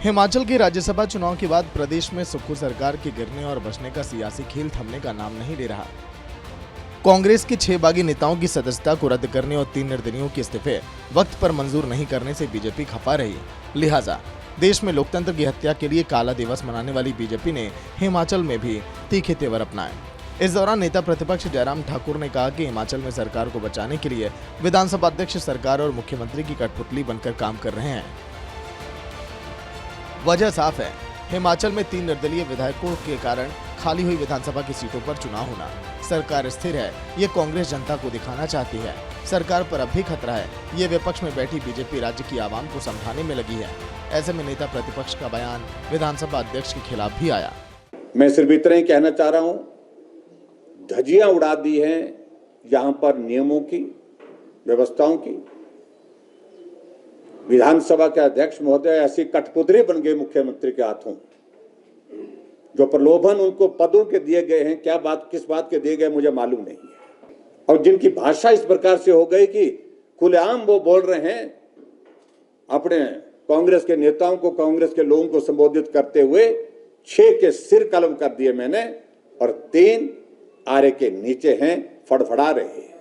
हिमाचल के राज्यसभा चुनाव के बाद प्रदेश में सुक्खू सरकार के गिरने और बचने का सियासी खेल थमने का नाम नहीं ले रहा। कांग्रेस के 6 बागी नेताओं की सदस्यता को रद्द करने और 3 निर्दलीयों के इस्तीफे वक्त पर मंजूर नहीं करने से बीजेपी खफा रही। लिहाजा देश में लोकतंत्र की हत्या के लिए काला दिवस मनाने वाली बीजेपी ने हिमाचल में भी तीखे तेवर अपनाए। इस दौरान नेता प्रतिपक्ष जयराम ठाकुर ने कहा कि हिमाचल में सरकार को बचाने के लिए विधानसभा अध्यक्ष सरकार और मुख्यमंत्री की कठपुतली बनकर काम कर रहे हैं। वजह साफ है, हिमाचल में 3 निर्दलीय विधायकों के कारण खाली हुई विधानसभा की सीटों पर चुनाव होना। सरकार स्थिर है, ये कांग्रेस जनता को दिखाना चाहती है। सरकार पर अब भी खतरा है, ये विपक्ष में बैठी बीजेपी राज्य की आवाम को समझाने में लगी है। ऐसे में नेता प्रतिपक्ष का बयान विधानसभा अध्यक्ष के खिलाफ भी आया। मैं सिर्फ इतना ही कहना चाह रहा हूं, धज्जियां उड़ा दी हैं यहां पर नियमों की, व्यवस्थाओं की। विधानसभा के अध्यक्ष महोदय ऐसी कठपुतली बन गए मुख्यमंत्री के हाथों। जो प्रलोभन उनको पदों के दिए गए हैं, क्या बात किस बात के दिए गए मुझे मालूम नहीं है। और जिनकी भाषा इस प्रकार से हो गई कि खुलेआम वो बोल रहे हैं, अपने कांग्रेस के नेताओं को, कांग्रेस के लोगों को संबोधित करते हुए 6 के सिर कलम कर दिए मैंने और 3 आरे के नीचे हैं, फड़फड़ा रहे हैं।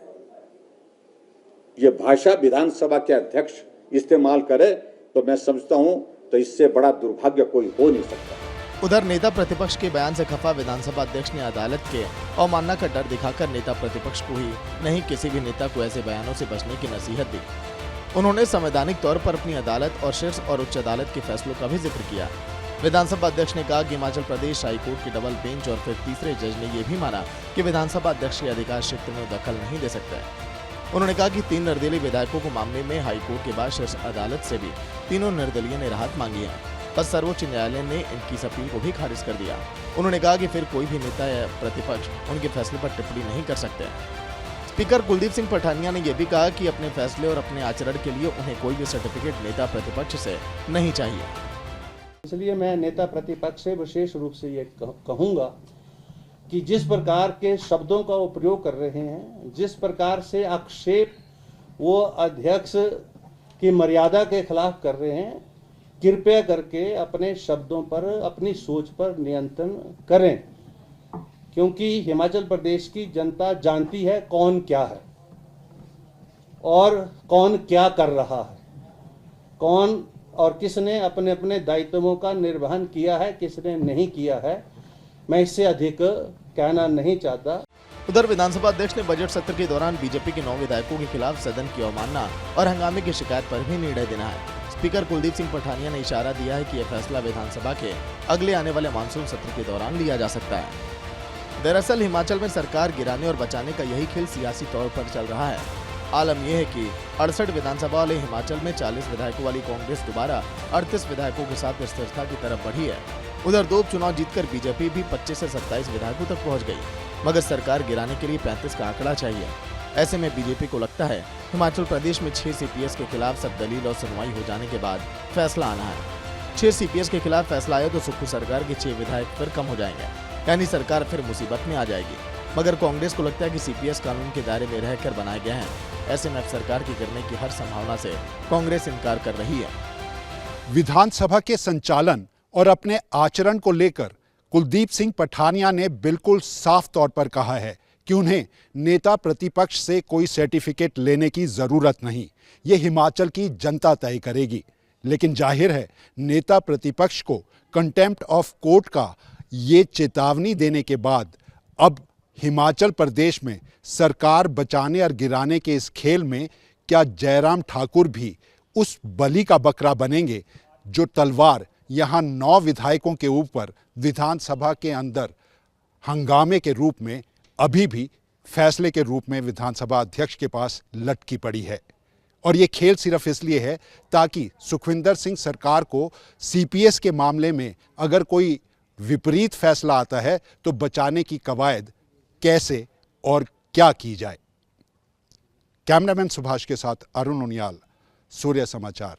ये भाषा विधानसभा के अध्यक्ष इस्तेमाल करे तो मैं समझता हूं तो इससे बड़ा दुर्भाग्य कोई हो नहीं सकता। उधर नेता प्रतिपक्ष के बयान से खफा विधानसभा अध्यक्ष ने अदालत के अवमानना का डर दिखाकर नेता प्रतिपक्ष को ही नहीं, किसी भी नेता को ऐसे बयानों से बचने की नसीहत दी। उन्होंने संवैधानिक तौर पर अपनी अदालत और शीर्ष और उच्च अदालत के फैसलों का भी जिक्र किया। विधानसभा अध्यक्ष ने कहा कि हिमाचल प्रदेश हाईकोर्ट के डबल बेंच और फिर तीसरे जज ने यह भी माना कि विधानसभा अध्यक्ष के अधिकार क्षेत्र में दखल नहीं दे सकता है। उन्होंने कहा कि 3 निर्दलीय विधायकों को मामले में हाईकोर्ट के बाद शीर्ष अदालत से भी तीनों निर्दलीय ने राहत मांगी है, पर सर्वोच्च न्यायालय ने इनकी इस अपील को भी खारिज कर दिया। उन्होंने कहा कि फिर कोई भी नेता या प्रतिपक्ष उनके फैसले पर टिप्पणी नहीं कर सकते। स्पीकर कुलदीप सिंह पठानिया ने यह भी कहा कि अपने फैसले और अपने आचरण के लिए उन्हें कोई भी सर्टिफिकेट नेता प्रतिपक्ष से नहीं चाहिए। इसलिए मैं नेता प्रतिपक्ष से विशेष रूप से ये कहूँगा कि जिस प्रकार के शब्दों का वो प्रयोग कर रहे हैं, जिस प्रकार से आक्षेप वो अध्यक्ष की मर्यादा के खिलाफ कर रहे हैं, कृपया करके अपने शब्दों पर, अपनी सोच पर नियंत्रण करें, क्योंकि हिमाचल प्रदेश की जनता जानती है कौन क्या है और कौन क्या कर रहा है, कौन और किसने अपने अपने दायित्वों का निर्वहन किया है, किसने नहीं किया है। मैं इससे अधिक कहना नहीं चाहता। उधर विधानसभा अध्यक्ष ने बजट सत्र के दौरान बीजेपी के 9 विधायकों के खिलाफ सदन की अवमानना और हंगामे की शिकायत पर भी निर्णय देना है। स्पीकर कुलदीप सिंह पठानिया ने इशारा दिया है कि यह फैसला विधानसभा के अगले आने वाले मानसून सत्र के दौरान लिया जा सकता है। दरअसल हिमाचल में सरकार गिराने और बचाने का यही खेल सियासी तौर पर चल रहा है। आलम यह है कि 68 विधानसभा वाले हिमाचल में 40 विधायकों वाली कांग्रेस दोबारा 38 विधायकों के साथ स्थिरता की तरफ बढ़ी है। उधर 2 उपचुनाव जीतकर बीजेपी भी 25 से 27 विधायकों तक पहुंच गई, मगर सरकार गिराने के लिए 35 का आंकड़ा चाहिए। ऐसे में बीजेपी को लगता है हिमाचल प्रदेश में 6 सीपीएस के खिलाफ सब दलील और सुनवाई हो जाने के बाद फैसला आना है। 6 सीपीएस के खिलाफ फैसला आया तो सुक्खू सरकार के 6 विधायक फिर कम हो जाएंगे, यानी सरकार फिर मुसीबत में आ जाएगी। मगर कांग्रेस को लगता है कि सीपीएस कानून के दायरे में रहकर बनाए गए हैं। ऐसे में अब सरकार की गिरने की हर संभावना से कांग्रेस इनकार कर रही है। विधानसभा के संचालन और अपने आचरण को लेकर कुलदीप सिंह पठानिया ने बिल्कुल साफ तौर पर कहा है कि उन्हें नेता प्रतिपक्ष से कोई सर्टिफिकेट लेने की जरूरत नहीं, ये हिमाचल की जनता तय करेगी। लेकिन जाहिर है नेता प्रतिपक्ष को कंटेम्प्ट ऑफ कोर्ट का ये चेतावनी देने के बाद अब हिमाचल प्रदेश में सरकार बचाने और गिराने के इस खेल में क्या जयराम ठाकुर भी उस बलि का बकरा बनेंगे जो तलवार यहाँ 9 विधायकों के ऊपर विधानसभा के अंदर हंगामे के रूप में अभी भी फैसले के रूप में विधानसभा अध्यक्ष के पास लटकी पड़ी है। और ये खेल सिर्फ इसलिए है ताकि सुखविंदर सिंह सरकार को सीपीएस के मामले में अगर कोई विपरीत फैसला आता है तो बचाने की कवायद कैसे और क्या की जाए। कैमरामैन सुभाष के साथ अरुण उनियाल, सूर्य समाचार।